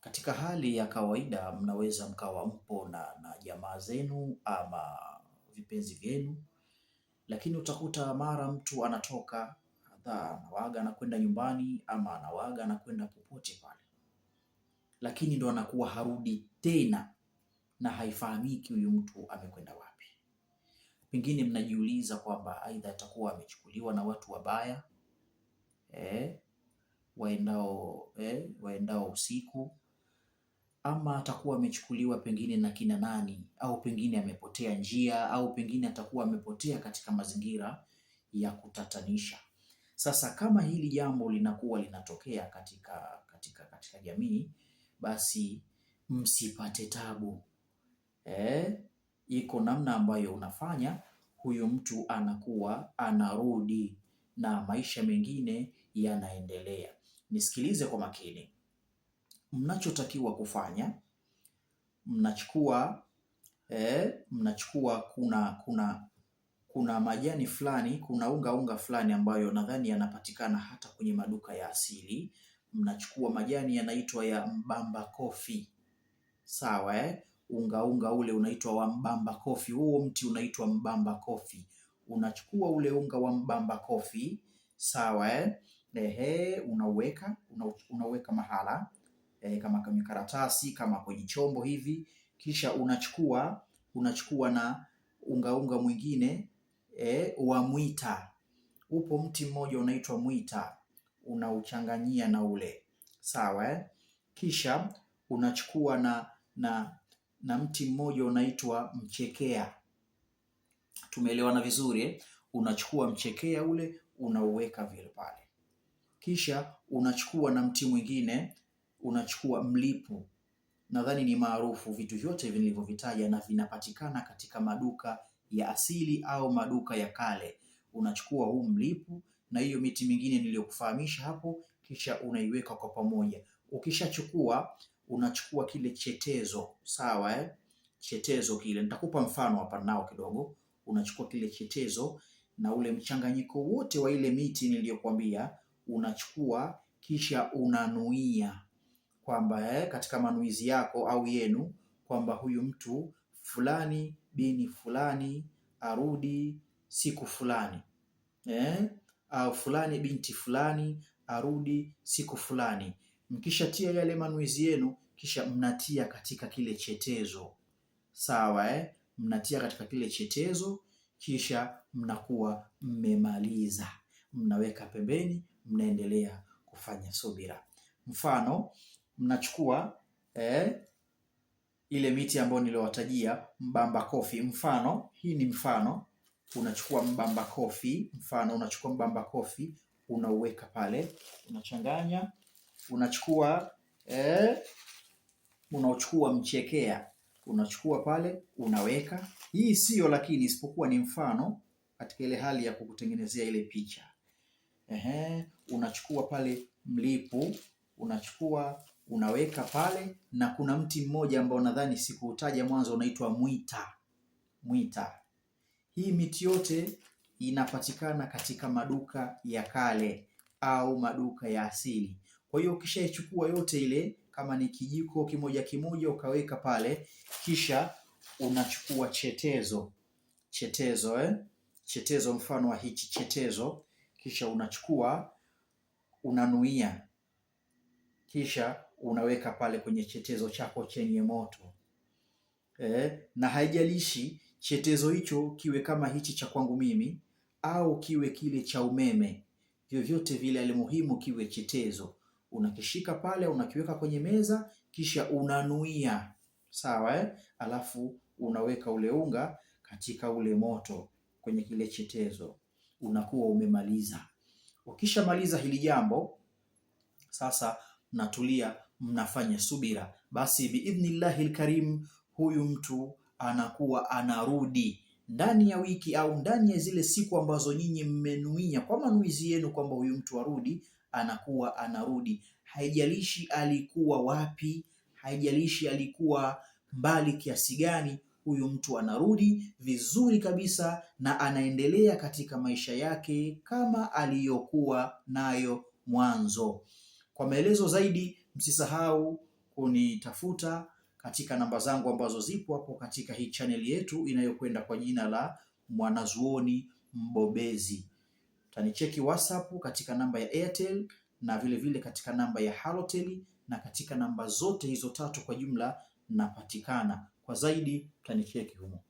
Katika hali ya kawaida mnaweza mkawa mpo na jamaa zenu ama vipenzi vyenu, lakini utakuta mara mtu anatoka anawaga anakwenda nyumbani ama anawaga anakwenda popote pale, lakini ndo anakuwa harudi tena na haifahamiki huyu mtu amekwenda wapi. Pengine mnajiuliza kwamba aidha atakuwa amechukuliwa na watu wabaya waendao usiku, ama atakuwa amechukuliwa pengine na kina nani, au pengine amepotea njia, au pengine atakuwa amepotea katika mazingira ya kutatanisha. Sasa kama hili jambo linakuwa linatokea katika jamii, basi msipate tabu. Iko namna ambayo unafanya huyu mtu anakuwa anarudi na maisha mengine yanaendelea. Nisikilize kwa makini. Mnachotakiwa kufanya, mnachukua kuna majani fulani, kuna unga fulani ambayo nadhani yanapatikana hata kwenye maduka ya asili. Mnachukua majani yanaitwa ya mbamba kofi. Sawa unga ule unaitwa wa mbamba kofi. Huo mti unaitwa mbamba kofi. Unachukua ule unga wa mbamba kofi, sawa unaweka mahala kama kwenye karatasi, kama kwenye chombo hivi, kisha unachukua na unga mwingine wa mwita. Upo mti mmoja unaitwa mwita, unauchanganyia na ule, sawa Kisha unachukua na mti mmoja unaitwa mchekea. Tumeelewana vizuri Unachukua mchekea ule unauweka vile pale, kisha unachukua na mti mwingine, unachukua mlipu. Nadhani ni maarufu vitu vyote vilivyovitaja na vinapatikana katika maduka ya asili au maduka ya kale. Unachukua huu mlipu na hiyo miti mingine niliyokufahamisha hapo, kisha unaiweka kwa pamoja. Ukishachukua, unachukua kile chetezo, sawa Chetezo kile, nitakupa mfano hapa nao kidogo. Unachukua kile chetezo na ule mchanganyiko wote wa ile miti niliyokuambia, unachukua kisha unanuia kwamba katika manuizi yako au yenu kwamba huyu mtu fulani bini fulani arudi siku fulani au fulani binti fulani arudi siku fulani. Mkishatia yale manuizi yenu, kisha mnatia katika kile chetezo, sawa mnatia katika kile chetezo, kisha mnakuwa mmemaliza, mnaweka pembeni, mnaendelea kufanya subira. Mfano, mnachukua ile miti ambayo niliwatajia, mbamba kofi. Mfano, hii ni mfano. Unachukua mbamba kofi, unachukua mbamba kofi, unauweka pale, unachanganya. Unachukua mchekea, unachukua pale, unaweka. Hii sio lakini isipokuwa ni mfano katika ile hali ya kukutengenezea ile picha. Unachukua pale mlipu, unaweka pale, na kuna mti mmoja ambao nadhani sikuutaja mwanzo unaitwa mwita. Hii miti yote inapatikana katika maduka ya kale au maduka ya asili. Kwa hiyo ukishaichukua yote ile, kama ni kijiko kimoja ukaweka pale, kisha unachukua chetezo mfano wa hichi chetezo, kisha unachukua unanuia, kisha unaweka pale kwenye chetezo chako chenye moto na haijalishi chetezo hicho kiwe kama hichi cha kwangu mimi au kiwe kile cha umeme, vyovyote vile alimuhimu kiwe chetezo. Unakishika pale, unakiweka kwenye meza, kisha unanuia, sawa alafu unaweka ule unga katika ule moto kwenye kile chetezo, unakuwa umemaliza. Ukishamaliza hili jambo, sasa mnatulia, mnafanya subira. Basi biidhnillahil karim, huyu mtu anakuwa anarudi ndani ya wiki au ndani ya zile siku ambazo nyinyi mmenuia kwa manuizi yenu kwamba huyu mtu arudi, anakuwa anarudi. Haijalishi alikuwa wapi, haijalishi alikuwa mbali kiasi gani, huyu mtu anarudi vizuri kabisa na anaendelea katika maisha yake kama aliyokuwa nayo mwanzo. Kwa maelezo zaidi, msisahau kunitafuta katika namba zangu ambazo zipo hapo katika hii channel yetu inayokwenda kwa jina la Mwanazuoni Mbobezi. Utanicheki WhatsApp katika namba ya Airtel na vile vile katika namba ya Halotel, na katika namba zote hizo tatu kwa jumla napatikana. Kwa zaidi utanicheki humo.